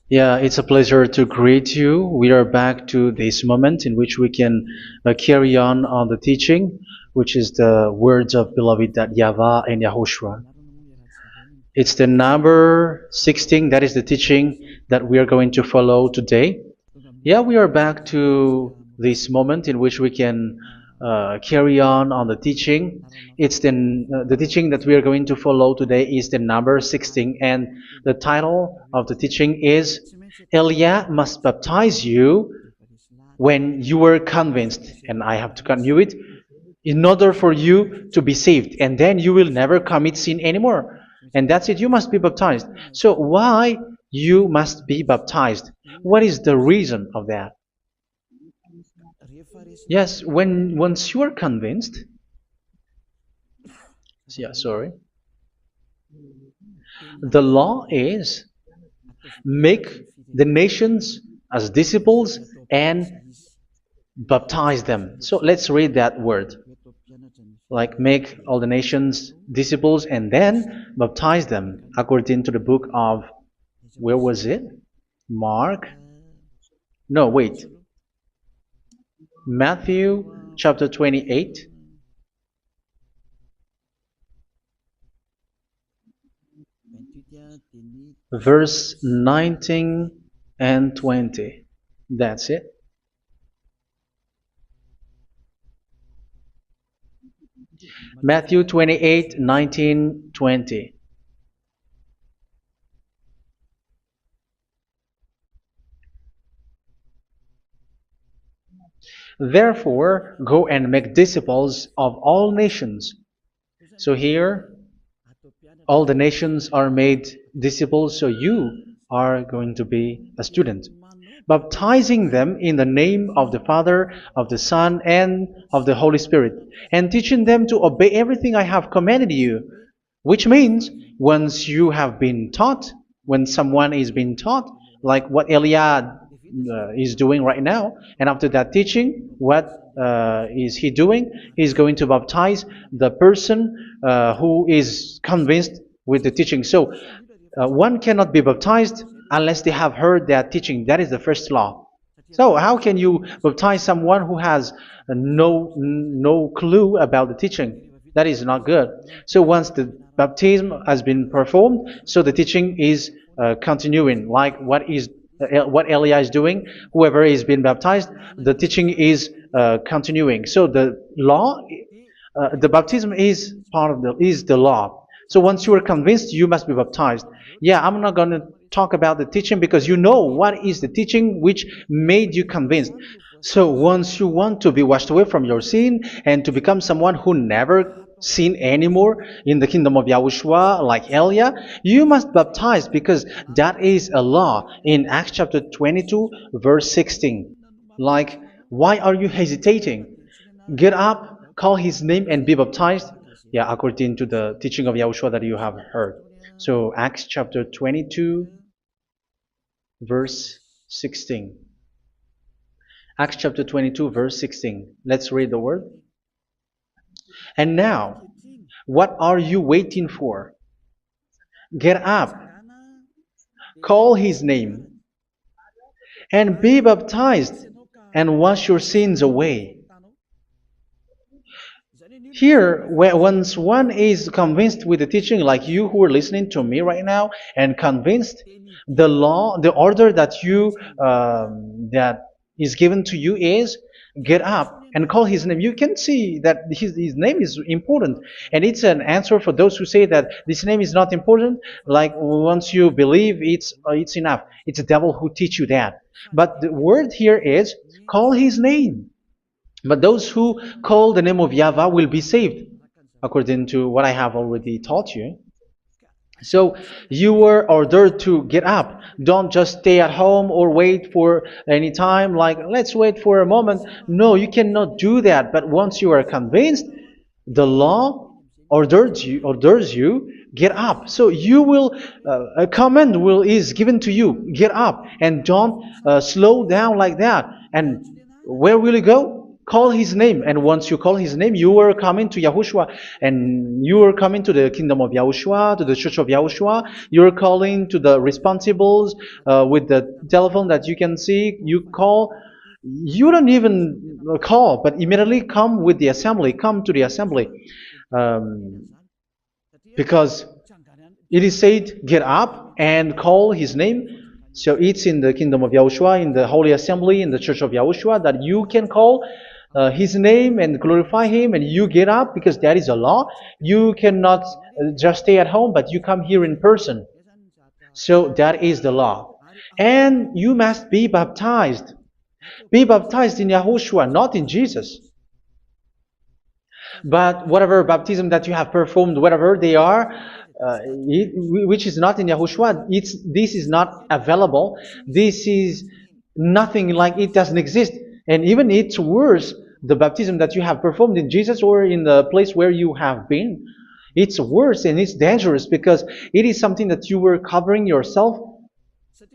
Yeah, it's a pleasure to greet you. We are back to this moment in which we can carry on the teaching, which is the words of beloved that YAHVAH and YAHOSHUA. It's the number 16, that is the teaching that we are going to follow today. Yeah, we are back to this moment in which we can carry on the teaching. It's the teaching that we are going to follow today is the number 16, and the title of the teaching is Elia must baptize you when you were convinced, and I have to continue it, in order for you to be saved, and then you will never commit sin anymore. And that's it, you must be baptized. So why you must be baptized? What is the reason of that? Yes, when once you are convinced, yeah, sorry, the law is make the nations as disciples and baptize them. So let's read that word. Like make all the nations disciples and then baptize them according to the book of, where was it? Mark? No, wait. Matthew chapter 28. Verse 19 and 20. That's it. Matthew 28, 19, 20. Therefore, go and make disciples of all nations. So here, all the nations are made disciples, so you are going to be a student. Baptizing them in the name of the Father, of the Son, and of the Holy Spirit, and teaching them to obey everything I have commanded you. Which means, once you have been taught, when someone is being taught, like what Elia is doing right now, and after that teaching, what is he doing? He's going to baptize the person who is convinced with the teaching. So, one cannot be baptized unless they have heard that teaching. That is the first law. So how can you baptize someone who has no clue about the teaching? That is not good. So once the baptism has been performed, so the teaching is continuing, like what Elia is doing. Whoever is being baptized, the teaching is continuing. So the law, the baptism is part of the law. So once you are convinced, you must be baptized. Yeah, I'm not going to talk about the teaching because you know what is the teaching which made you convinced. So once you want to be washed away from your sin and to become someone who never sin anymore in the kingdom of Yahushua, like Elia, you must baptize because that is a law in Acts chapter 22, verse 16. Like, why are you hesitating? Get up, call his name, and be baptized. Yeah, according to the teaching of Yahushua that you have heard. So Acts chapter 22, verse 16. Acts chapter 22, verse 16. Let's read the word. And now, what are you waiting for? Get up, call his name, and be baptized, and wash your sins away. Here, once one is convinced with the teaching, like you who are listening to me right now, and convinced, the law, the order that that is given to you is get up and call his name. You can see that his name is important, and it's an answer for those who say that this name is not important. Like once you believe, it's enough. It's the devil who teach you that. But the word here is call his name. But those who call the name of YAHVAH will be saved, according to what I have already taught you. So you were ordered to get up. Don't just stay at home or wait for any time, like let's wait for a moment. No, you cannot do that. But once you are convinced, the law orders you get up. So you will a command is given to you. Get up and don't slow down like that. And where will you go? Call his name, and once you call his name, you are coming to Yahushua, and you are coming to the kingdom of Yahushua, to the church of Yahushua. You are calling to the responsibles with the telephone that you can see. You call. You don't even call, but immediately come with the assembly. Come to the assembly, um, because it is said, get up and call his name. So it's in the kingdom of Yahushua, in the holy assembly, in the church of Yahushua, that you can call his name and glorify him, and you get up because that is a law. You cannot just stay at home, but you come here in person. So that is the law. And you must be baptized. Be baptized in Yahushua, not in Jesus. But whatever baptism that you have performed, whatever they are, which is not in Yahushua, this is not available. This is nothing, like it doesn't exist. And even it's worse, the baptism that you have performed in Jesus or in the place where you have been. It's worse and it's dangerous because it is something that you were covering yourself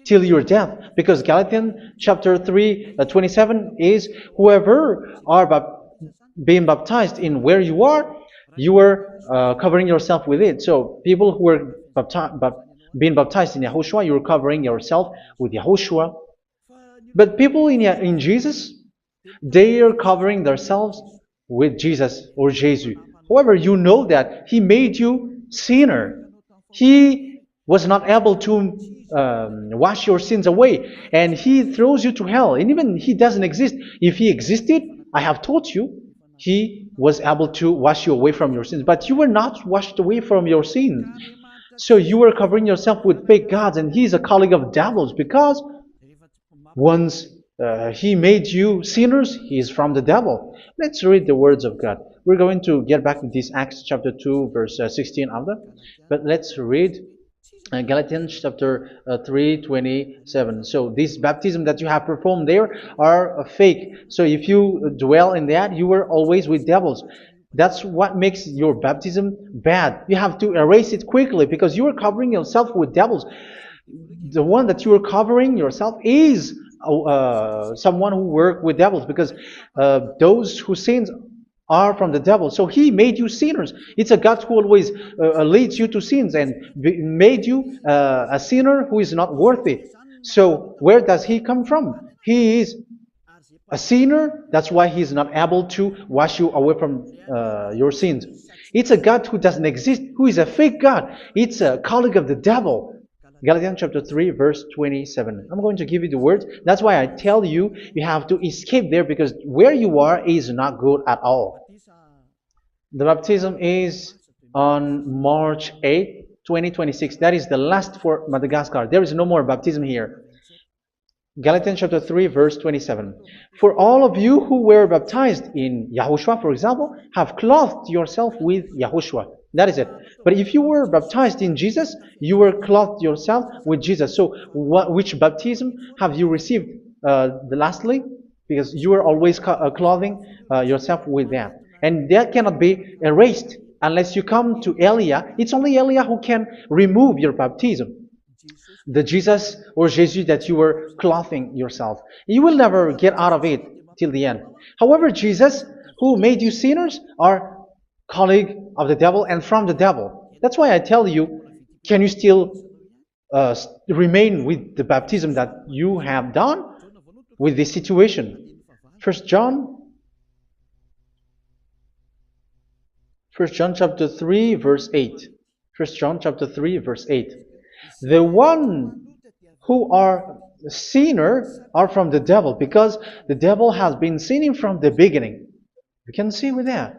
till your death. Because Galatians chapter 3, 27 is, whoever are being baptized in where you are covering yourself with it. So people who are being baptized in Yahushua, you're covering yourself with Yahushua. But people in Jesus, they are covering themselves with Jesus or Jesus. However, you know that He made you sinner. He was not able to wash your sins away, and He throws you to hell. And even He doesn't exist. If He existed, I have taught you, He was able to wash you away from your sins. But you were not washed away from your sins. So you were covering yourself with fake gods, and He is a colleague of devils, because once He made you sinners, He is from the devil. Let's read the words of God. We're going to get back to this Acts chapter 2, verse 16 after. But let's read Galatians chapter 3, 27. So this baptism that you have performed there are fake. So if you dwell in that, you were always with devils. That's what makes your baptism bad. You have to erase it quickly because you are covering yourself with devils. The one that you are covering yourself is someone who works with devils, because those who sin are from the devil. So He made you sinners. It's a God who always leads you to sins and made you a sinner who is not worthy. So where does He come from? He is a sinner. That's why He is not able to wash you away from your sins. It's a God who doesn't exist, who is a fake God. It's a colleague of the devil. Galatians chapter 3, verse 27. I'm going to give you the words. That's why I tell you, you have to escape there, because where you are is not good at all. The baptism is on March 8, 2026. That is the last for Madagascar. There is no more baptism here. Galatians chapter 3, verse 27. For all of you who were baptized in Yahushua, for example, have clothed yourself with Yahushua. That is it. But if you were baptized in Jesus, you were clothed yourself with Jesus. So which baptism have you received lastly? Because you are always clothing yourself with that. And that cannot be erased unless you come to Elia. It's only Elia who can remove your baptism. The Jesus or Jesus that you were clothing yourself. You will never get out of it till the end. However, Jesus, who made you sinners, are colleague of the devil and from the devil. That's why I tell you, can you still remain with the baptism that you have done with this situation? First John chapter 3, verse 8. First John chapter 3, verse 8. The one who are sinner are from the devil, because the devil has been sinning from the beginning. You can see with that.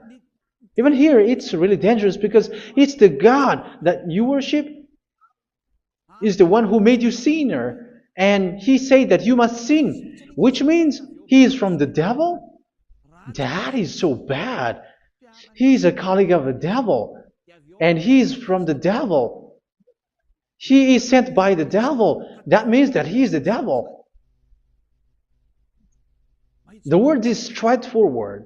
Even here, it's really dangerous, because it's the God that you worship is the one who made you sinner, and He said that you must sin, which means He is from the devil. That is so bad. He is a colleague of the devil, and He is from the devil. He is sent by the devil. That means that He is the devil. The word is straightforward.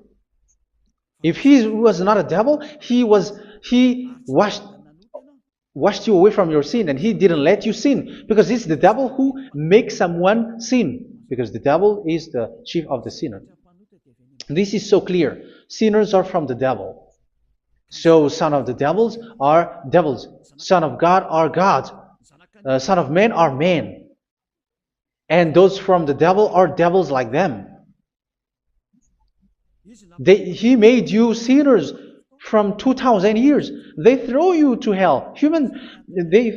If He was not a devil, He washed you away from your sin, and He didn't let you sin, because it's the devil who makes someone sin, because the devil is the chief of the sinner. This is so clear. Sinners are from the devil. So son of the devils are devils. Son of God are gods. Son of men are men. And those from the devil are devils like them. He made you sinners from 2,000 years. They throw you to hell. He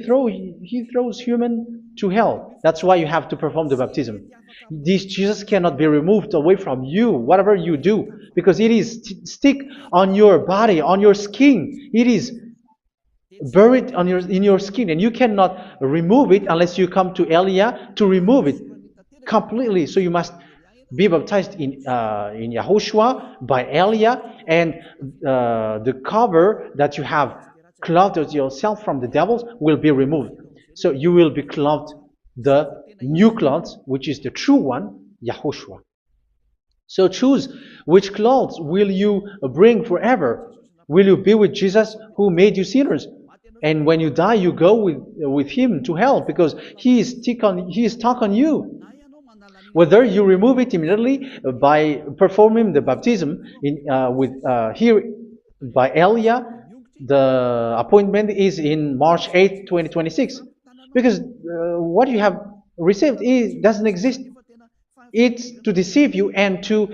throws human to hell. That's why you have to perform the baptism. This Jesus cannot be removed away from you, whatever you do, because it is stick on your body, on your skin. It is buried in your skin, and you cannot remove it unless you come to Elia to remove it completely. So you must be baptized in Yahushua by Elia, and the cover that you have clothed yourself from the devils will be removed. So you will be clothed the new clothes, which is the true one, Yahushua. So choose which clothes will you bring forever. Will you be with Jesus who made you sinners? And when you die, you go with him to hell because he is stuck on you. Whether you remove it immediately by performing the baptism here by Elia, the appointment is in March 8, 2026. Because what you have received doesn't exist. It's to deceive you and to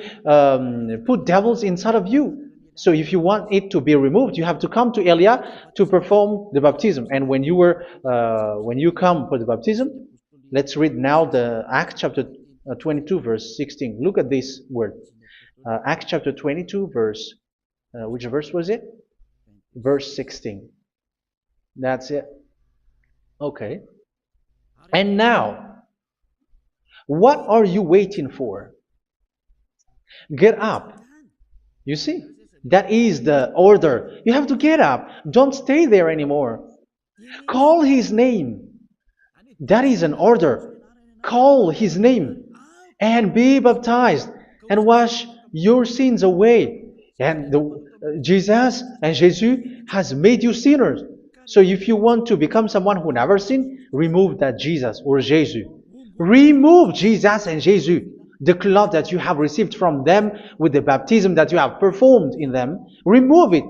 put devils inside of you. So if you want it to be removed, you have to come to Elia to perform the baptism. And when you come for the baptism, let's read now the Acts chapter 22 verse 16. Look at this word. Acts chapter 22 verse, which verse was it? Verse 16. That's it. Okay. And now, what are you waiting for? Get up. You see, that is the order. You have to get up. Don't stay there anymore. Call his name. That is an order. Call his name and be baptized and wash your sins away. And Jesus has made you sinners. So if you want to become someone who never sinned, remove that Jesus or Jesus. Remove Jesus and Jesus, the cloth that you have received from them with the baptism that you have performed in them. Remove it.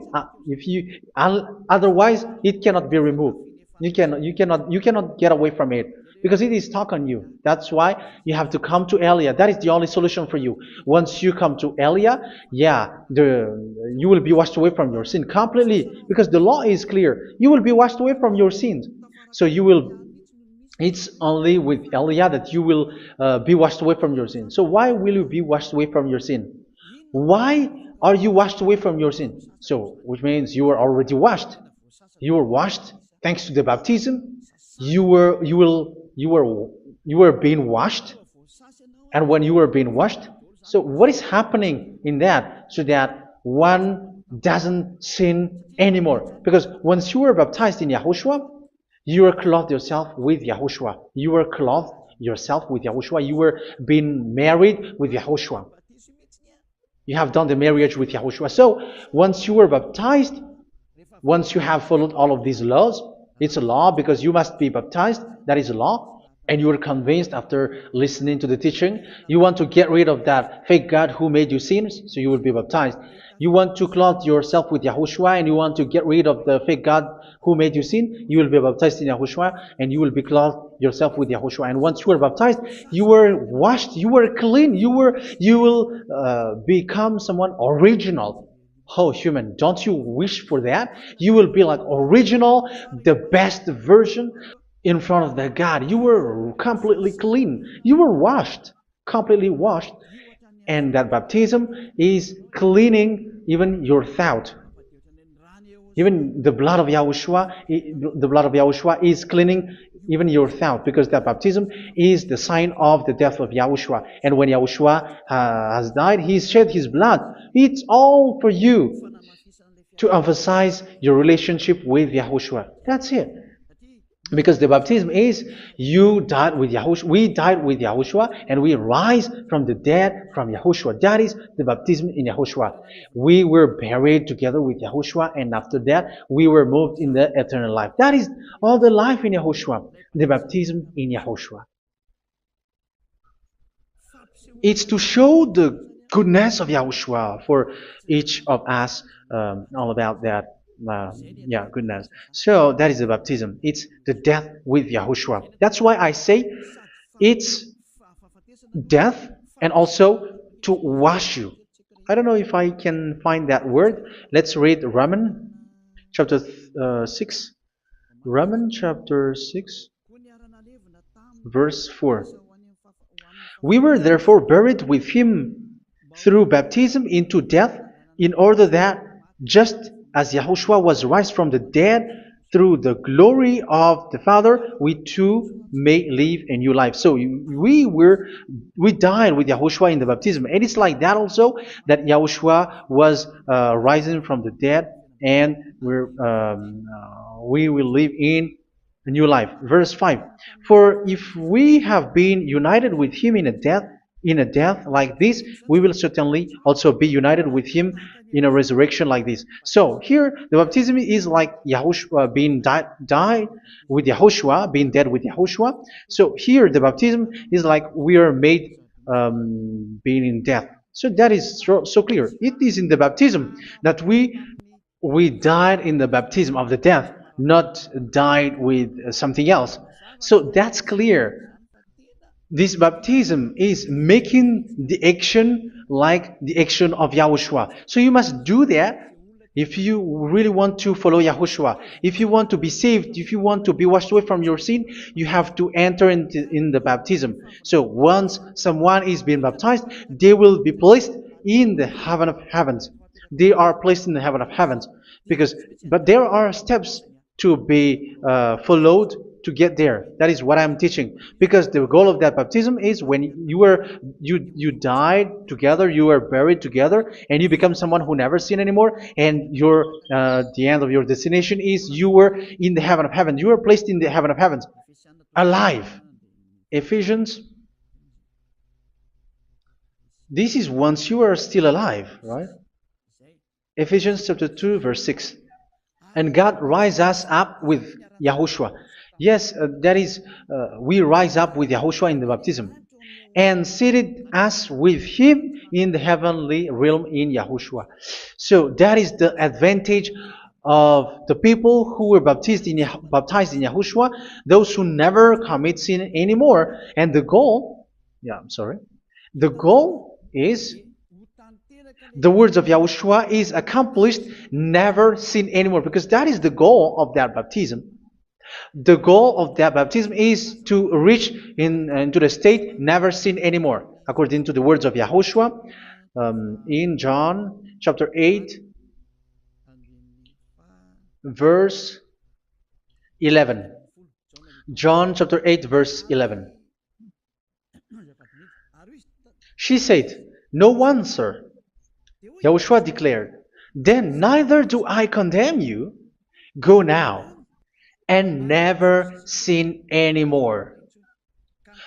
Otherwise, it cannot be removed. You cannot get away from it because it is stuck on you. That's why you have to come to Elia. That is the only solution for you. Once you come to Elia, you will be washed away from your sin completely because the law is clear. You will be washed away from your sins. So it's only with Elia that you will be washed away from your sin. So why will you be washed away from your sin? Why are you washed away from your sin? So, which means you are already washed. You were washed thanks to the baptism. You were being washed, and when you were being washed, so what is happening in that? So that one doesn't sin anymore. Because once you were baptized in Yahushua, you were clothed yourself with Yahushua. You were clothed yourself with Yahushua. You were being married with Yahushua. You have done the marriage with Yahushua. So once you were baptized, once you have followed all of these laws, it's a law because you must be baptized. That is a law. And you are convinced after listening to the teaching, you want to get rid of that fake God who made you sinners, so you will be baptized. You want to clothe yourself with Yahushua and you want to get rid of the fake God who made you sin, you will be baptized in Yahushua and you will be clothed yourself with Yahushua. And once you are baptized, you were washed, you were clean, you will become someone original. Oh, human, don't you wish for that? You will be like original, the best version in front of that God. You were completely clean. You were washed, completely washed. And that baptism is cleaning even your thought. Even the blood of Yahushua is cleaning even your thought, because that baptism is the sign of the death of Yahushua. And when Yahushua has died, he shed his blood. It's all for you to emphasize your relationship with Yahushua. That's it. Because the baptism is you died with Yahushua, we died with Yahushua, and we rise from the dead from Yahushua. That is the baptism in Yahushua. We were buried together with Yahushua, and after that we were moved in the eternal life. That is all the life in Yahushua, the baptism in Yahushua. It's to show the goodness of Yahushua for each of us, all about that. Yeah, goodness. So that is the baptism. It's the death with Yahushua. That's why I say it's death and also to wash you. I don't know if I can find that word. Let's read Romans chapter 6. Romans chapter 6, verse 4. We were therefore buried with him through baptism into death, in order that, just as Yahushua was raised from the dead through the glory of the Father, we too may live a new life. So we died with Yahushua in the baptism, and it's like that also that Yahushua was rising from the dead, and we will live in a new life. Verse 5. For if we have been united with him in a death like this, we will certainly also be united with him in a resurrection like this. So here the baptism is like Yahushua being died with Yahushua, being dead with Yahushua. So here the baptism is like we are made being in death. So that is so clear. It is in the baptism that we died in the baptism of the death, not died with something else. So that's clear. This baptism is making the action like the action of Yahushua. So you must do that if you really want to follow Yahushua. If you want to be saved, if you want to be washed away from your sin, you have to enter in the baptism. So once someone is being baptized, they will be placed in the heaven of heavens. They are placed in the heaven of heavens but there are steps to be followed to get there. That is what I'm teaching. Because the goal of that baptism is when you died together, you were buried together, and you become someone who never sin anymore. And the end of your destination is you were in the heaven of heaven. You were placed in the heaven of heavens, alive. Ephesians. This is once you are still alive, right? Ephesians chapter 2, verse 6. And God rise us up with Yahushua. Yes, that is, we rise up with Yahushua in the baptism. And seated us with him in the heavenly realm in Yahushua. So that is the advantage of the people who were baptized in Yahushua, those who never commit sin anymore. And the goal, the goal is the words of Yahushua is accomplished, never sin anymore, because that is the goal of that baptism. The goal of that baptism is to reach into the state never sin anymore, according to the words of Yahushua in John chapter 8, verse 11. John chapter 8, verse 11. She said, "No one, sir." Yahushua declared, "Then neither do I condemn you. Go now and never sin anymore."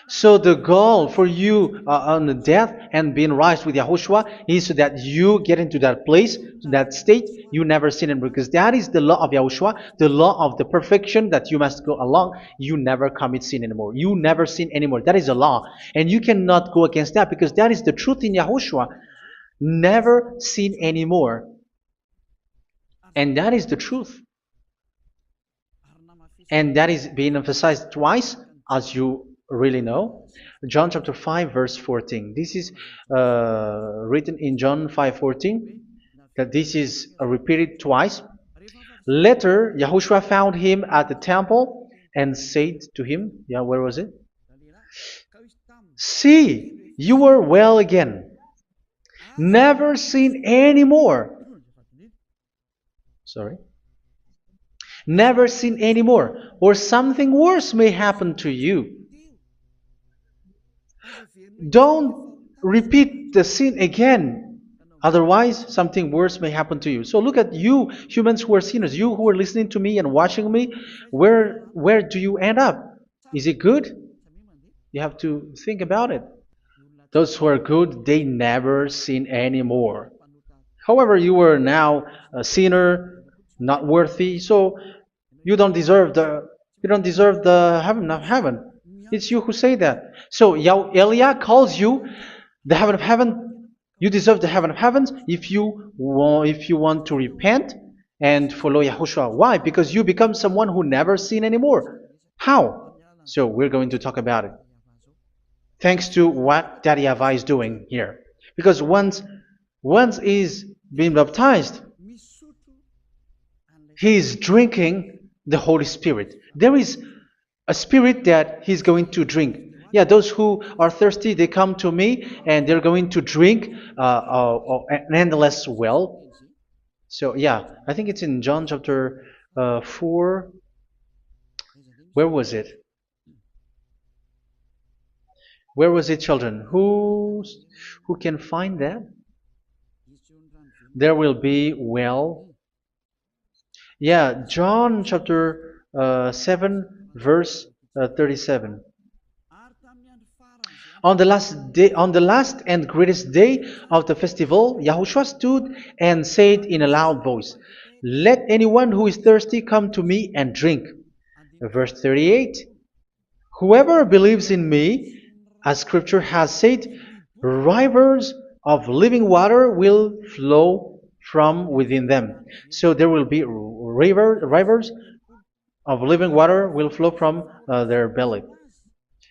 So the goal for you on the death and being raised with Yahushua is so that you get into that place, that state, you never sin anymore. Because that is the law of Yahushua, the law of the perfection that you must go along. You never commit sin anymore. You never sin anymore. That is a law. And you cannot go against that because that is the truth in Yahushua. Never sin anymore. And that is the truth. And that is being emphasized twice, as you really know. John chapter 5, verse 14. This is written in John 5:14, that this is repeated twice. Later, Yahushua found him at the temple and said to him, where was it? "See, you are well again. Never sin anymore." Sorry. Never sin anymore, or something worse may happen to you. Don't repeat the sin again. Otherwise, something worse may happen to you. So look at you, humans who are sinners, you who are listening to me and watching me. Where do you end up? Is it good? You have to think about it. Those who are good, they never sin anymore. However, you are now a sinner, not worthy, so you don't deserve the heaven of heaven. It's you who say that. So Elia calls you the heaven of heaven You deserve the heaven of heavens if you want to repent and follow Yahushua. Why? Because you become someone who never sin anymore. How? So we're going to talk about it. Thanks to what Daddy YAHVAH is doing here. Because once he's been baptized, he is drinking the Holy Spirit. There is a spirit that he's going to drink. Yeah, those who are thirsty, they come to me and they're going to drink an endless well. So yeah, I think it's in John chapter 4. Where was it? Where was it, children? Who can find that? There will be well. Yeah, John chapter 7, verse 37. On the last and greatest day of the festival, Yahushua stood and said in a loud voice, "Let anyone who is thirsty come to me and drink." Verse 38, "Whoever believes in me, as Scripture has said, rivers of living water will flow from within them." So there will be rivers of living water will flow from their belly.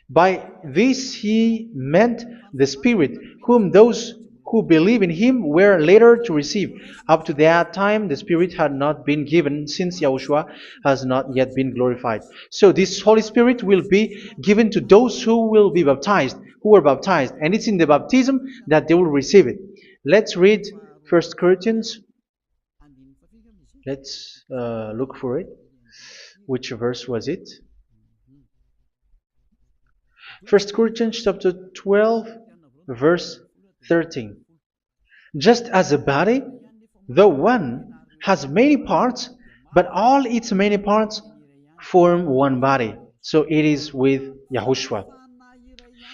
By this he meant the Spirit, whom those who believe in him were later to receive. Up to that time, the Spirit had not been given, since Yahushua has not yet been glorified. So this Holy Spirit will be given to those who will be baptized, who were baptized, and it's in the baptism that they will receive it. Let's read 1 Corinthians. Let's look for it. Which verse was it? 1 Corinthians chapter 12, verse 13. Just as a body, though one, has many parts, but all its many parts form one body. So it is with Yahushua.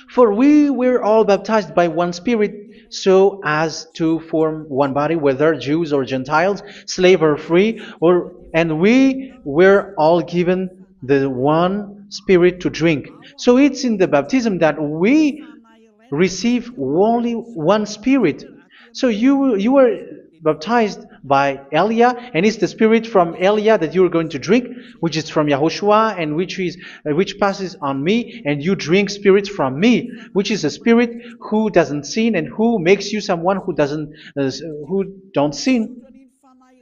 For we were all baptized by one Spirit, so as to form one body, whether Jews or Gentiles, slave or free, and we were all given the one Spirit to drink. So it's in the baptism that we receive only one Spirit. So you were baptized by Elia, and it's the Spirit from Elia that you are going to drink, which is from Yahushua, and which passes on me, and you drink Spirit from me, which is a Spirit who doesn't sin and who makes you someone who don't sin.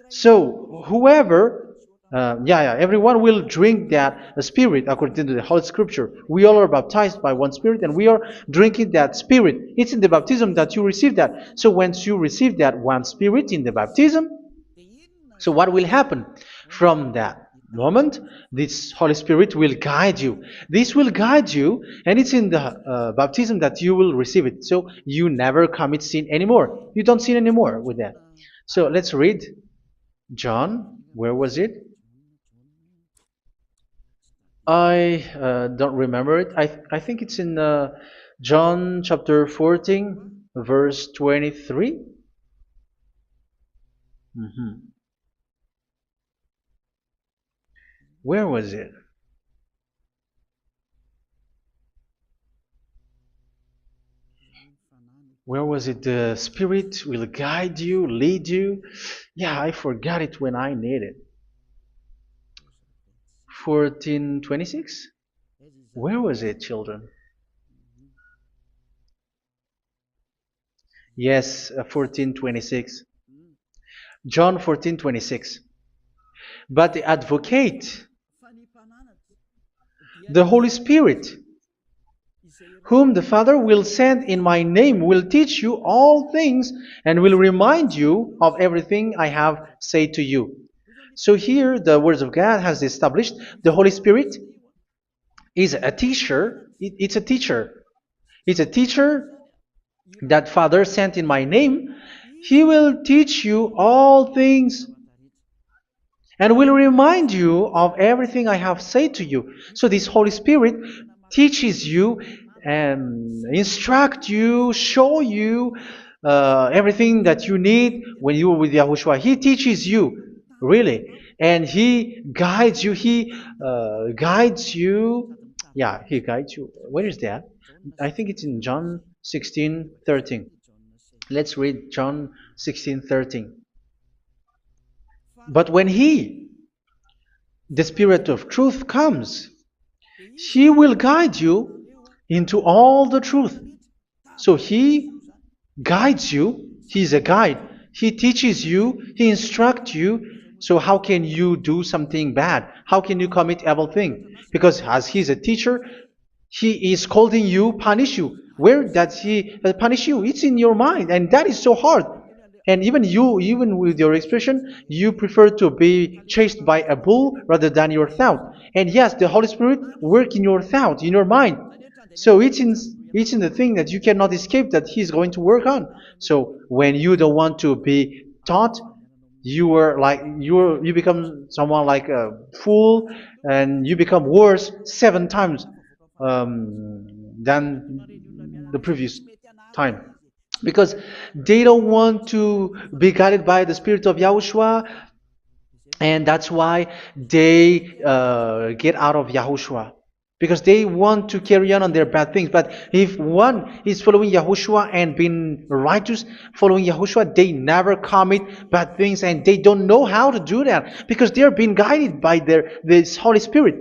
So whoever everyone will drink that Spirit according to the Holy Scripture. We all are baptized by one Spirit, and we are drinking that Spirit. It's in the baptism that you receive that. So once you receive that one Spirit in the baptism, so what will happen? From that moment, this Holy Spirit will guide you. This will guide you, and it's in the baptism that you will receive it. So you never commit sin anymore. You don't sin anymore with that. So let's read John. Where was it? I don't remember it. I think it's in John chapter 14, verse 23. Where was it? Where was it? The Spirit will guide you, lead you. Yeah, I forgot it when I need it. 14:26? Where was it, children? Yes, 14:26. John 14:26. But the Advocate, the Holy Spirit, whom the Father will send in my name, will teach you all things and will remind you of everything I have said to you. So here the Word of God has established the Holy Spirit is a teacher. It's a teacher. It's a teacher that Father sent in my name. He will teach you all things and will remind you of everything I have said to you. So this Holy Spirit teaches you and instruct you, show you everything that you need when you are with Yahushua. He teaches you, really. And He guides you. He guides you. Yeah, He guides you. Where is that? I think it's in John 16:13. Let's read John 16:13. But when He, the Spirit of truth, comes, He will guide you into all the truth. So He guides you. He's a guide. He teaches you. He instructs you. So how can you do something bad? How can you commit evil thing? Because as He's a teacher, He is scolding you, punish you. Where does He punish you? It's in your mind, and that is so hard. And even you, even with your expression, you prefer to be chased by a bull rather than your thought. And yes, the Holy Spirit work in your thought, in your mind. So it's in the thing that you cannot escape that He's going to work on. So when you don't want to be taught, you become someone like a fool, and you become worse 7 times than the previous time, because they don't want to be guided by the Spirit of Yahushua, and that's why they get out of Yahushua, because they want to carry on their bad things. But if one is following Yahushua and being righteous, following Yahushua, they never commit bad things, and they don't know how to do that because they are being guided by this Holy Spirit.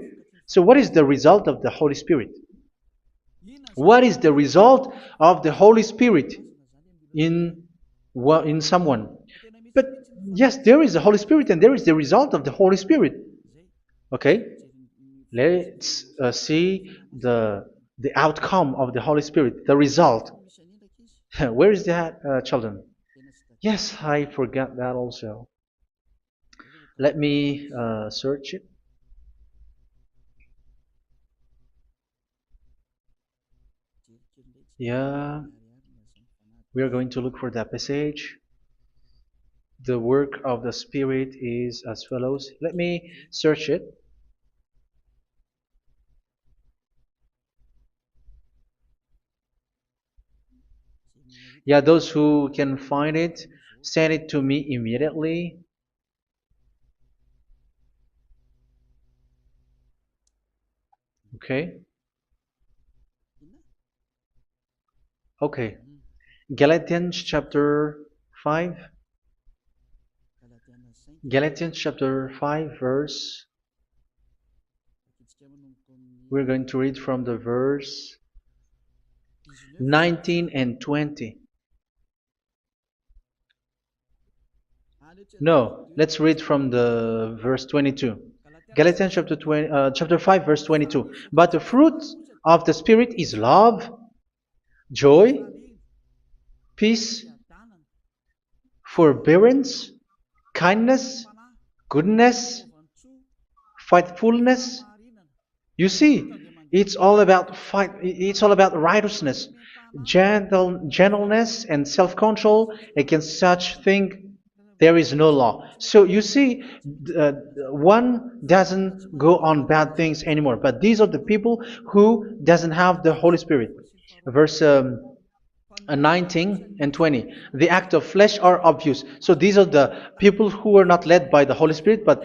So what is the result of the Holy Spirit? What is the result of the Holy Spirit in someone? But yes, there is the Holy Spirit, and there is the result of the Holy Spirit. Okay, let's see the outcome of the Holy Spirit, the result. Where is that, children? Yes, I forgot that also. Let me search it. Yeah, we are going to look for that passage. The work of the Spirit is as follows. Let me search it. Yeah, those who can find it, send it to me immediately. Okay. Okay. Galatians chapter 5. Galatians chapter 5 verse. We're going to read from the verse 19 and 20. No, let's read from the verse 22. Galatians chapter 5 verse 22. But the fruit of the Spirit is love, joy, peace, forbearance, kindness, goodness, faithfulness. You see, it's all about fight. It's all about righteousness, gentleness, and self-control. Against such thing, there is no law. So you see, uh, one doesn't go on bad things anymore. But these are the people who doesn't have the Holy Spirit. Verse 19 and 20. The act of flesh are obvious. So these are the people who are not led by the Holy Spirit, but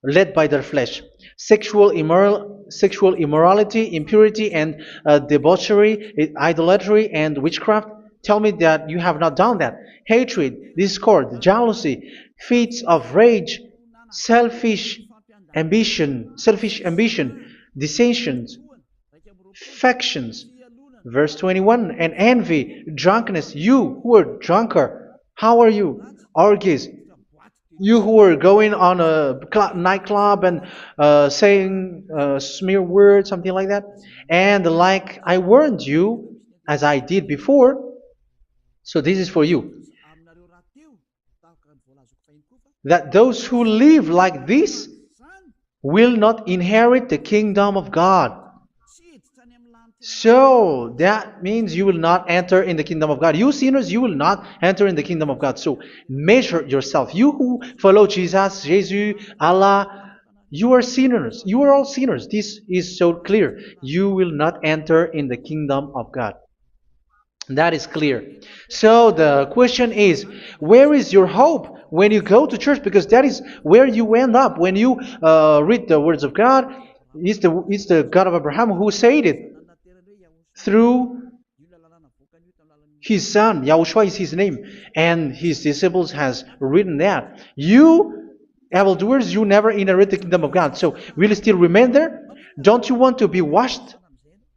led by their flesh. Sexual immorality, impurity, and debauchery, idolatry, and witchcraft. Tell me that you have not done that. Hatred, discord, jealousy, fits of rage, selfish ambition, dissensions, factions. Verse 21, and envy, drunkenness. You who are drunker, how are you? Orgies. You who are going on a nightclub and saying smear words, something like that. And like I warned you, as I did before, so this is for you, that those who live like this will not inherit the kingdom of God. So that means you will not enter in the kingdom of God. You sinners, you will not enter in the kingdom of God. So measure yourself. You who follow Jesus, Allah, you are sinners. You are all sinners. This is so clear. You will not enter in the kingdom of God. That is clear. So the question is, where is your hope when you go to church? Because that is where you end up when you read the words of God. It's the God of Abraham who said it through His son, Yahushua is his name, and his disciples has written that. You, evildoers, you never inherit the kingdom of God. So will you still remain there? Don't you want to be washed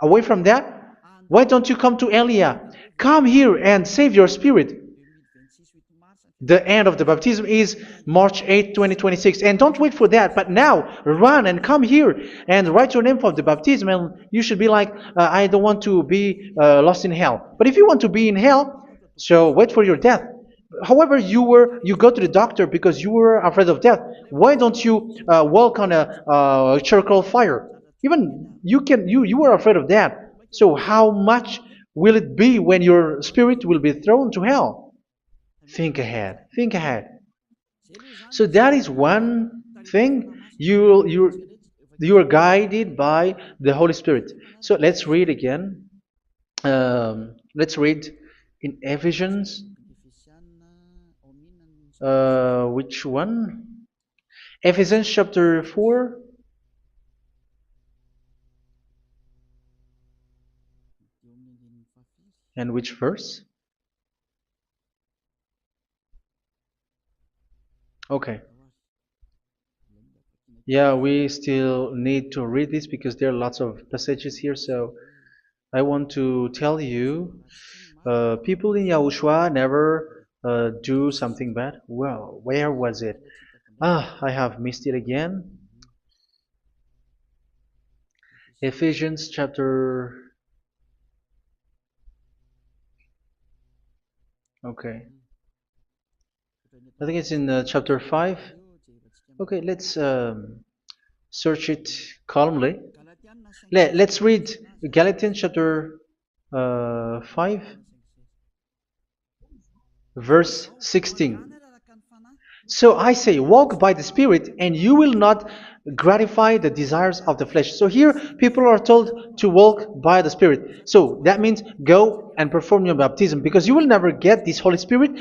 away from that? Why don't you come to Elia? Come here and save your spirit. The end of the baptism is March 8th, 2026. And don't wait for that, but now run and come here and write your name for the baptism. And you should be like, I don't want to be lost in hell. But if you want to be in hell, so wait for your death. However, you go to the doctor because you were afraid of death. Why don't you walk on a charcoal fire? Even you were afraid of that. So how much will it be when your spirit will be thrown to hell? Think ahead. Think ahead. So that is one thing. You are guided by the Holy Spirit. So let's read again. Let's read in Ephesians. Which one? Ephesians chapter 4. And which verse? Okay. Yeah, we still need to read this because there are lots of passages here. So I want to tell you, people in Yahushua never do something bad. Well, where was it? I have missed it again. Ephesians chapter. Okay. I think it's in chapter 5. Okay, let's search it calmly. Let's read Galatians chapter 5, verse 16. So I say, walk by the Spirit, and you will not gratify the desires of the flesh. So here, people are told to walk by the Spirit. So that means go and perform your baptism, because you will never get this Holy Spirit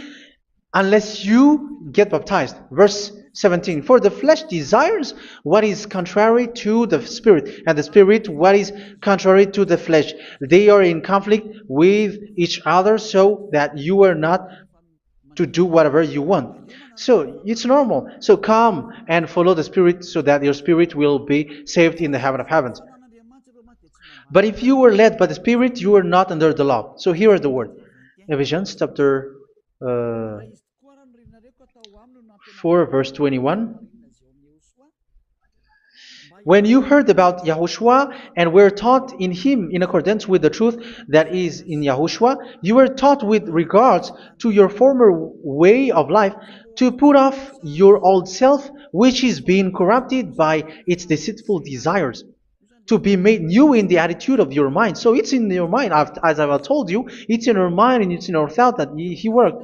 unless you get baptized. Verse 17. For the flesh desires what is contrary to the Spirit, and the Spirit what is contrary to the flesh. They are in conflict with each other, so that you are not to do whatever you want. So it's normal. So come and follow the Spirit so that your spirit will be saved in the heaven of heavens. But if you were led by the Spirit, you are not under the law. So here are the word. Ephesians chapter 4 verse 21. When you heard about Yahushua and were taught in him in accordance with the truth that is in Yahushua, you were taught with regards to your former way of life to put off your old self, which is being corrupted by its deceitful desires, to be made new in the attitude of your mind. So it's in your mind, as I've told you, it's in your mind and it's in your thought that he worked.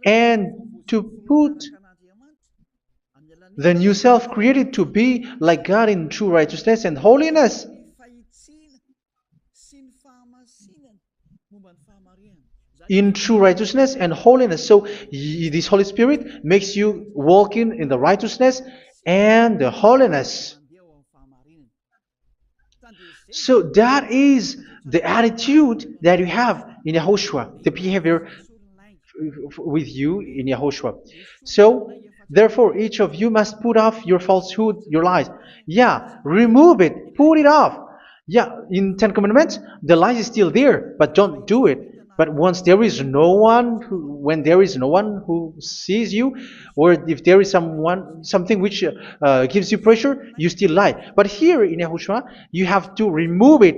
And to put the new self created to be like God in true righteousness and holiness. In true righteousness and holiness. So this Holy Spirit makes you walking in the righteousness and the holiness. So that is the attitude that you have in Yahushua, the behavior with you in Yahushua. So therefore, each of you must put off your falsehood, your lies. Yeah, remove it, put it off. Yeah, in Ten Commandments, the lies is still there, but don't do it. But once there is no one, when there is no one who sees you, or if there is something which gives you pressure, you still lie. But here in Yahushua, you have to remove it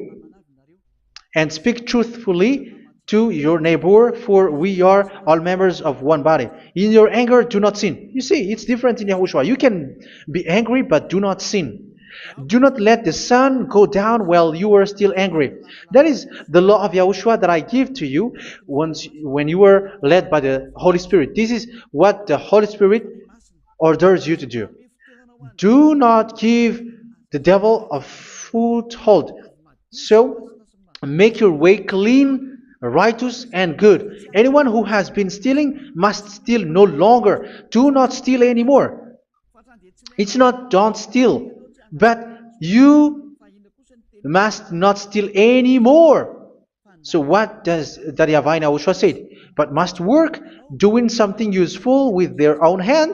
and speak truthfully to your neighbor, for we are all members of one body. In your anger, do not sin. You see, it's different in Yahushua. You can be angry, but do not sin. Do not let the sun go down while you are still angry. That is the law of Yahushua that I give to you when you were led by the Holy Spirit. This is what the Holy Spirit orders you to do. Do not give the devil a foothold. So, make your way clean, righteous, and good. Anyone who has been stealing must steal no longer. Do not steal anymore. It's not don't steal, but you must not steal anymore. So what does the Yahweh Yahushua say? But must work doing something useful with their own hand,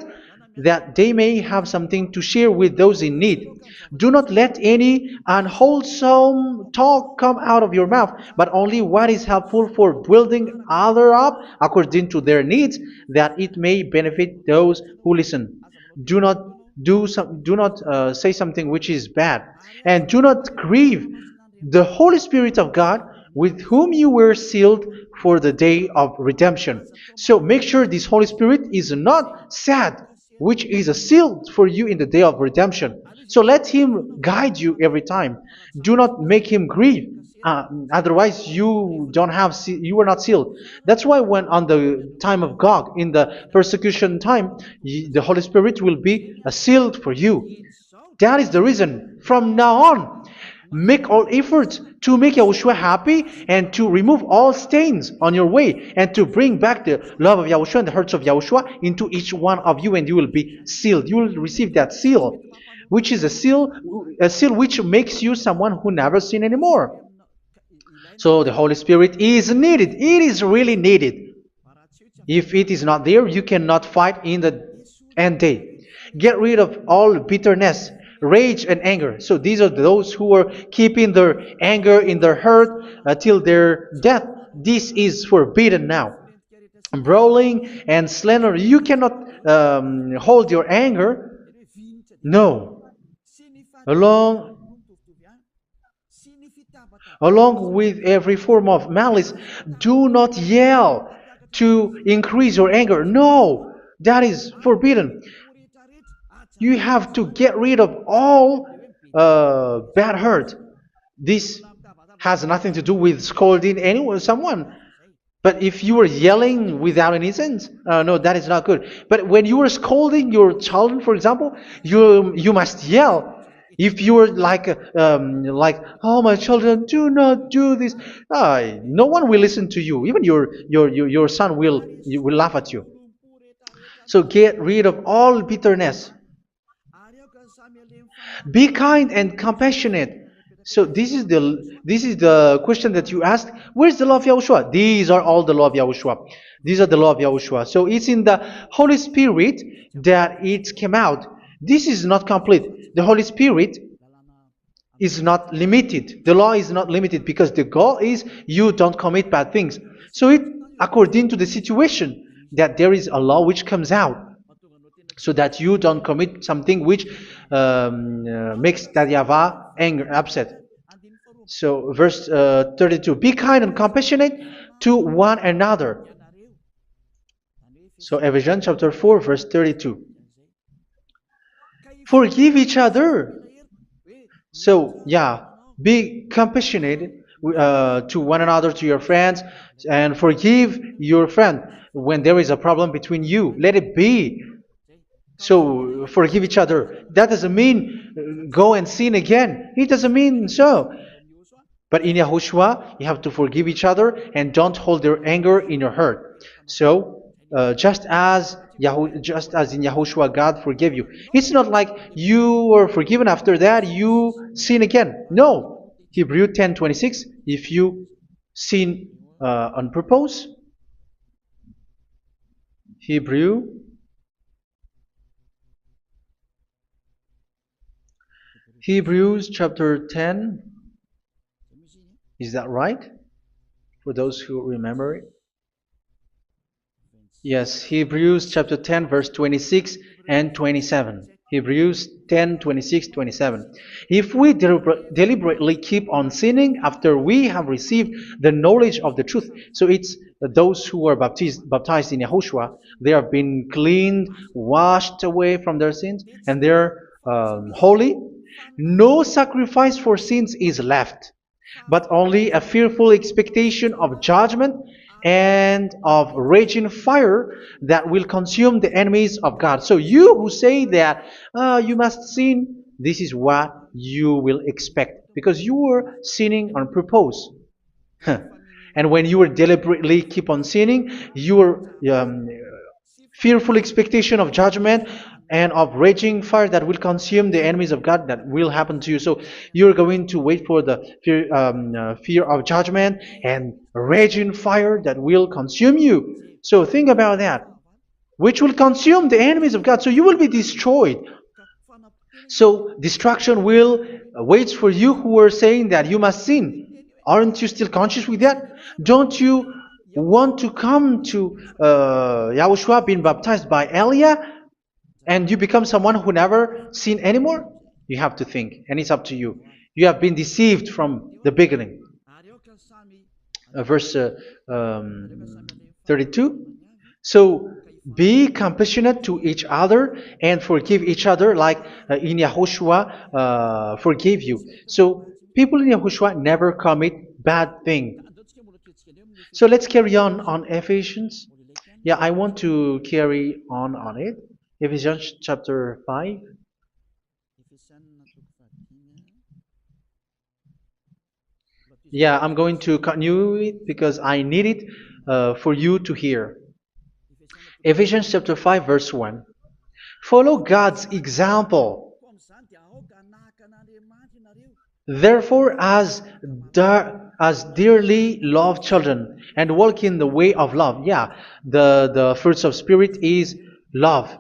that they may have something to share with those in need. Do not let any unwholesome talk come out of your mouth, but only what is helpful for building other up according to their needs, that it may benefit those who listen. Do not do not say something which is bad, and do not grieve the Holy Spirit of God, with whom you were sealed for the day of redemption. So make sure this Holy Spirit is not sad, which is a seal for you in the day of redemption. So let Him guide you every time. Do not make Him grieve. Otherwise, you don't have you are not sealed. That's why when on the time of God, in the persecution time, the Holy Spirit will be sealed for you. That is the reason. From now on, make all efforts to make Yahushua happy and to remove all stains on your way and to bring back the love of Yahushua and the hearts of Yahushua into each one of you, and you will be sealed. You will receive that seal, which is a seal which makes you someone who never sin anymore. So the Holy Spirit is needed. It is really needed. If it is not there, you cannot fight in the end day. Get rid of all bitterness, rage, and anger. So these are those who are keeping their anger in their heart till their death. This is forbidden now. Brawling and slander. You cannot hold your anger. No. Along with every form of malice, do not yell to increase your anger. No, that is forbidden. You have to get rid of all bad hurt. This has nothing to do with scolding anyone, someone. But if you are yelling without any sense, no, that is not good. But when you are scolding your child, for example, you must yell. If you are like, oh, my children, do not do this, no one will listen to you. Even your son will laugh at you. So get rid of all bitterness. Be kind and compassionate. So this is the question that you asked. Where's the law of Yahushua? These are all the law of Yahushua. These are the law of Yahushua. So it's in the Holy Spirit that it came out. This is not complete. The Holy Spirit is not limited. The law is not limited because the goal is you don't commit bad things. So it according to the situation that there is a law which comes out, so that you don't commit something which makes that YAHVAH angry, upset. So verse 32, be kind and compassionate to one another. So Ephesians chapter 4 verse 32. Forgive each other. So yeah, be compassionate to one another, to your friends, and forgive your friend when there is a problem between you. Let it be. So forgive each other. That doesn't mean go and sin again. It doesn't mean so. But in Yahushua, you have to forgive each other and don't hold your anger in your heart. So just as in Yahushua, God forgave you. It's not like you were forgiven after that you sin again. No. Hebrew 10:26. If you sin on purpose, Hebrews chapter 10. Is that right? For those who remember it? Yes, Hebrews chapter 10 verse 26 and 27. Hebrews 10, 26, 27. If we deliberately keep on sinning after we have received the knowledge of the truth, so it's those who are baptized in Yahushua, they have been cleaned, washed away from their sins, and they're holy. No sacrifice for sins is left, but only a fearful expectation of judgment and of raging fire that will consume the enemies of God. So you who say that you must sin, this is what you will expect, because you were sinning on purpose. And when you deliberately keep on sinning, your fearful expectation of judgment and of raging fire that will consume the enemies of God that will happen to you. So you're going to wait for the fear of judgment and raging fire that will consume you. So think about that, which will consume the enemies of God. So you will be destroyed. So destruction will waits for you who are saying that you must sin. Aren't you still conscious with that? Don't you want to come to Yahushua being baptized by Elia and you become someone who never sinned anymore? You have to think, and it's up to you. You have been deceived from the beginning. Verse 32. So be compassionate to each other and forgive each other like in Yahushua forgave you. So people in Yahushua never commit bad thing. So let's carry on Ephesians. Yeah, I want to carry on it. Ephesians chapter 5. Yeah, I'm going to continue it because I need it for you to hear. Ephesians chapter 5 verse 1. Follow God's example. Therefore, as dearly loved children, and walk in the way of love. Yeah, the fruits of spirit is love.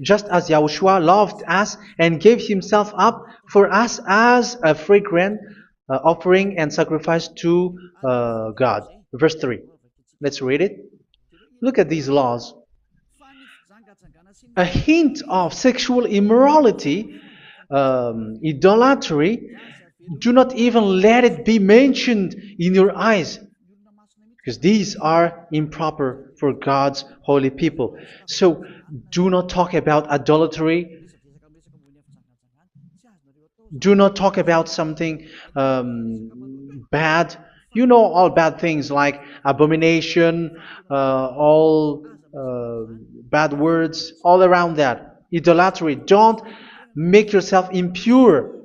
Just as Yahushua loved us and gave himself up for us as a fragrant offering and sacrifice to God. Verse 3. Let's read it. Look at these laws. A hint of sexual immorality, idolatry, do not even let it be mentioned in your eyes, because these are improper for God's holy people. So do not talk about idolatry. Do not talk about something bad. You know all bad things like abomination, all bad words, all around that. Idolatry. Don't make yourself impure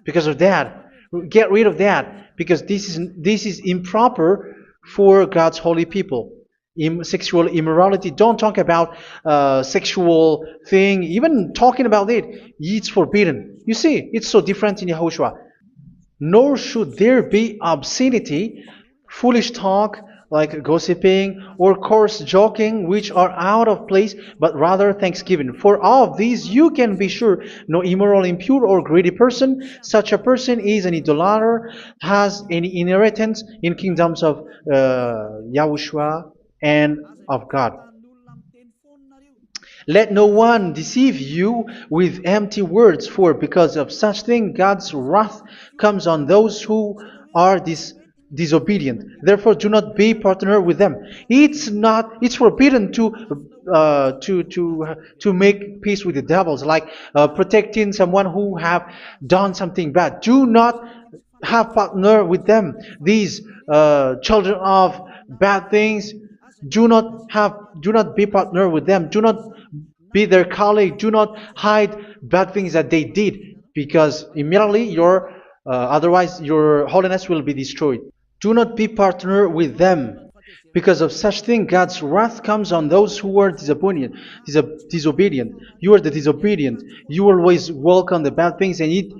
because of that. Get rid of that because this is improper for God's holy people. Sexual immorality. Don't talk about sexual thing. Even talking about it's forbidden. You see, it's so different in Yahushua. Nor should there be obscenity, foolish talk like gossiping or coarse joking, which are out of place, but rather thanksgiving. For of these you can be sure: no immoral, impure, or greedy person, such a person is an idolater, has any inheritance in kingdoms of Yahushua and of God. Let no one deceive you with empty words, for because of such thing God's wrath comes on those who are disobedient. Therefore, do not be partner with them. It's forbidden to make peace with the devils, like protecting someone who have done something bad. Do not have partner with them. These children of bad things, do not be partner with them. Do not be their colleague. Do not hide bad things that they did, because immediately otherwise your holiness will be destroyed. Do not be partner with them. Because of such thing, God's wrath comes on those who are disobedient. You are the disobedient. You always walk on the bad things, and it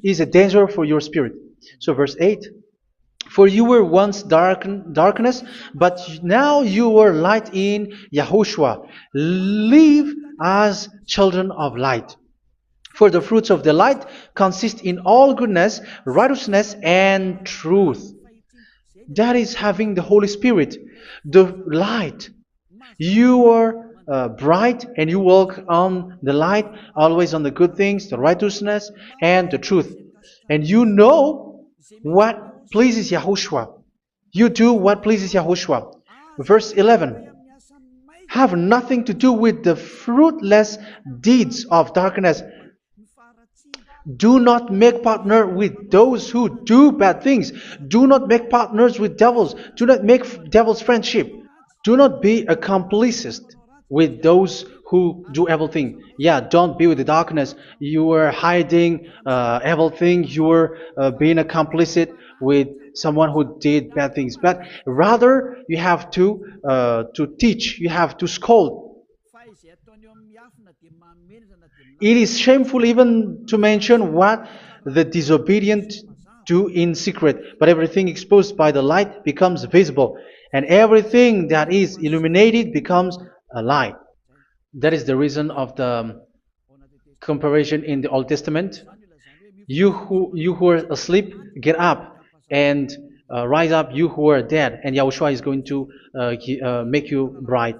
is a danger for your spirit. So verse 8. For you were once darkness, but now you are light in Yahushua. Live as children of light. For the fruits of the light consist in all goodness, righteousness, and truth. That is having the Holy Spirit, the light. You are bright and you walk on the light, always on the good things, the righteousness, and the truth. And you know what pleases Yahushua. You do what pleases Yahushua. Verse 11. Have nothing to do with the fruitless deeds of darkness. Do not make partner with those who do bad things. Do not make partners with devils. Do not make devils friendship. Do not be a complicit with those who do evil thing. Yeah, don't be with the darkness. You are hiding evil thing. You are being a complicit with someone who did bad things. But rather, you have to teach. You have to scold. It is shameful even to mention what the disobedient do in secret, but everything exposed by the light becomes visible, and everything that is illuminated becomes a light. That is the reason of the comparison in the Old Testament. You who are asleep, get up and rise up, you who are dead, and Yahushua is going to make you bright.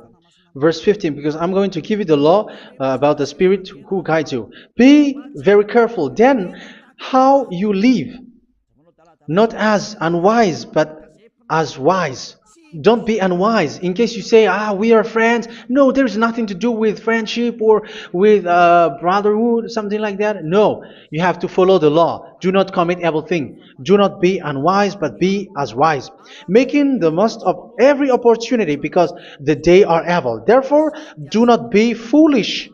Verse 15, because I'm going to give you the law about the Spirit who guides you. Be very careful then how you live, not as unwise, but as wise. Don't be unwise. In case you say, we are friends. No, there's nothing to do with friendship or with brotherhood, something like that. No, you have to follow the law. Do not commit evil thing. Do not be unwise, but be as wise, making the most of every opportunity, because the day are evil. Therefore, do not be foolish,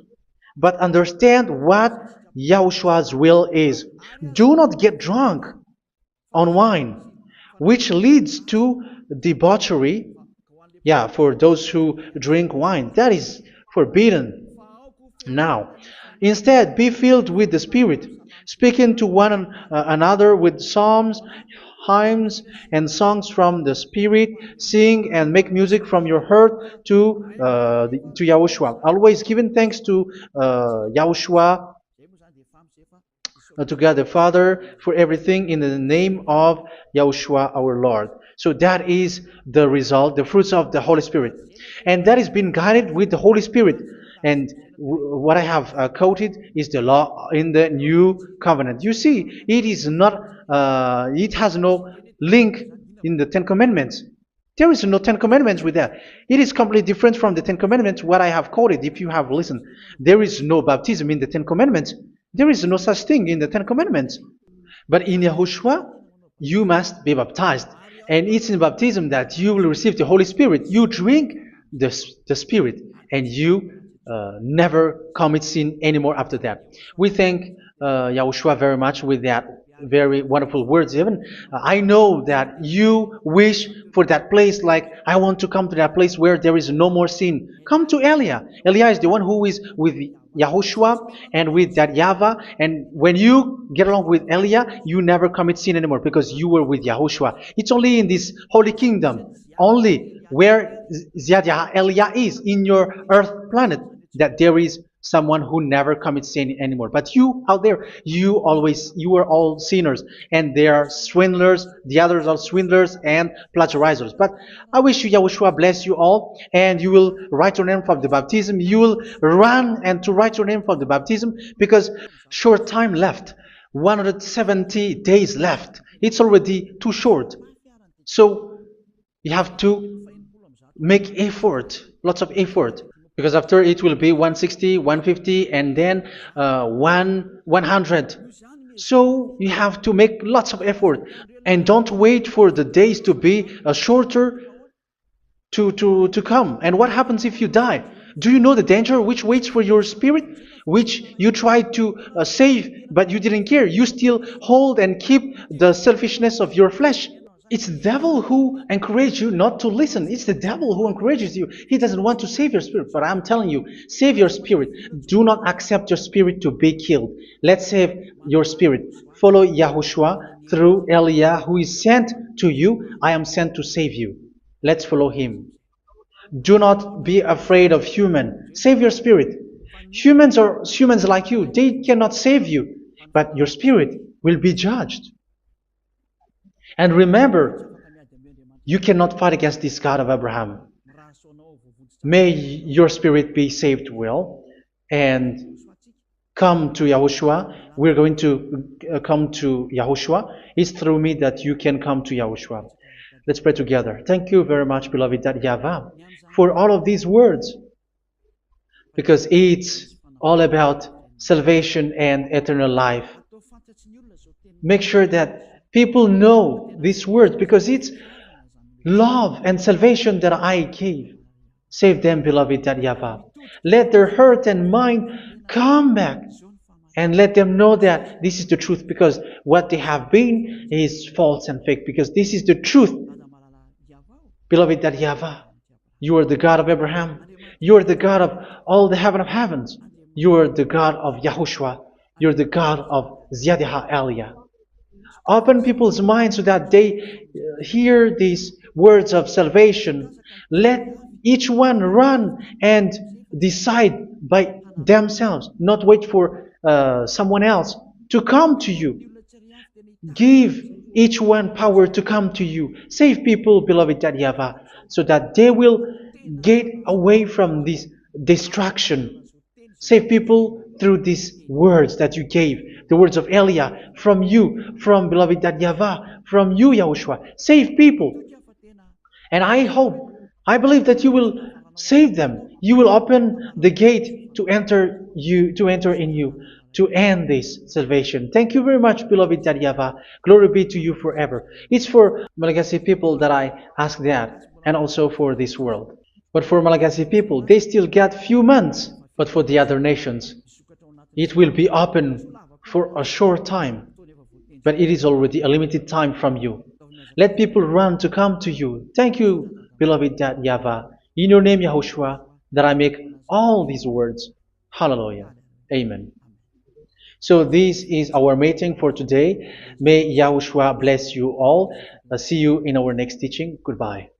but understand what Yahushua's will is. Do not get drunk on wine, which leads to debauchery. Yeah, for those who drink wine, that is forbidden now. Instead, be filled with the Spirit, speaking to one another with psalms, hymns, and songs from the Spirit. Sing and make music from your heart to Yahushua, always giving thanks to Yahushua, to God the Father, for everything in the name of Yahushua our Lord. So that is the result, the fruits of the Holy Spirit. And that is being guided with the Holy Spirit. And what I have quoted is the law in the new covenant. You see, it has no link in the Ten Commandments. There is no Ten Commandments with that. It is completely different from the Ten Commandments, what I have quoted, if you have listened. There is no baptism in the Ten Commandments. There is no such thing in the Ten Commandments. But in Yahushua, you must be baptized. And it's in baptism that you will receive the Holy Spirit. You drink the Spirit, and you never commit sin anymore after that. We thank Yahushua very much with that very wonderful words. Even I know that you wish for that place, like, I want to come to that place where there is no more sin. Come to Elia. Elia is the one who is with Yahushua and with that YAHVAH. And when you get along with Elia, you never commit sin anymore, because you were with Yahushua. It's only in this holy kingdom, only where Elia is, in your earth planet, that there is someone who never commits sin anymore. But you out there, you are all sinners, and they are swindlers. The others are swindlers and plagiarizers. But I wish you, Yahushua, bless you all, and you will write your name for the baptism. You will run and to write your name for the baptism, because short time left, 170 days left. It's already too short. So you have to make effort, lots of effort, because after it will be 160, 150, and then 100. So you have to make lots of effort, and don't wait for the days to be shorter to come. And what happens if you die? Do you know the danger which waits for your spirit, which you tried to save, but you didn't care? You still hold and keep the selfishness of your flesh. It's the devil who encourages you not to listen. It's the devil who encourages you. He doesn't want to save your spirit. But I'm telling you, save your spirit. Do not accept your spirit to be killed. Let's save your spirit. Follow Yahushua through Elia, who is sent to you. I am sent to save you. Let's follow him. Do not be afraid of human. Save your spirit. Humans are humans like you. They cannot save you. But your spirit will be judged. And remember, you cannot fight against this God of Abraham. May your spirit be saved well, and come to Yahushua. We're going to come to Yahushua. It's through me that you can come to Yahushua. Let's pray together. Thank you very much, beloved YAHVAH, for all of these words, because it's all about salvation and eternal life. Make sure that people know these words, because it's love and salvation that I gave. Save them, beloved YAHVAH. Let their heart and mind come back, and let them know that this is the truth, because what they have been is false and fake, because this is the truth. Beloved YAHVAH, you are the God of Abraham. You are the God of all the heaven of heavens. You are the God of Yahushua. You're the God of Ziyadha Aliyah. Open people's minds so that they hear these words of salvation. Let each one run and decide by themselves, not wait for someone else to come to you. Give each one power to come to you. Save people, beloved Yahavah, so that they will get away from this destruction. Save people through these words that you gave, the words of Elia, from you, from beloved Yahavah, from you, Yahushua. Save people. And I believe that you will save them. You will open the gate to enter in you, to end this salvation. Thank you very much, beloved Yahavah. Glory be to you forever. It's for Malagasy people that I ask that, and also for this world. But for Malagasy people, they still get few months. But for the other nations, it will be open for a short time. But it is already a limited time from you. Let people run to come to you. Thank you, beloved Yahavah. In your name, Yahushua, that I make all these words. Hallelujah. Amen. So this is our meeting for today. May Yahushua bless you all. See you in our next teaching. Goodbye.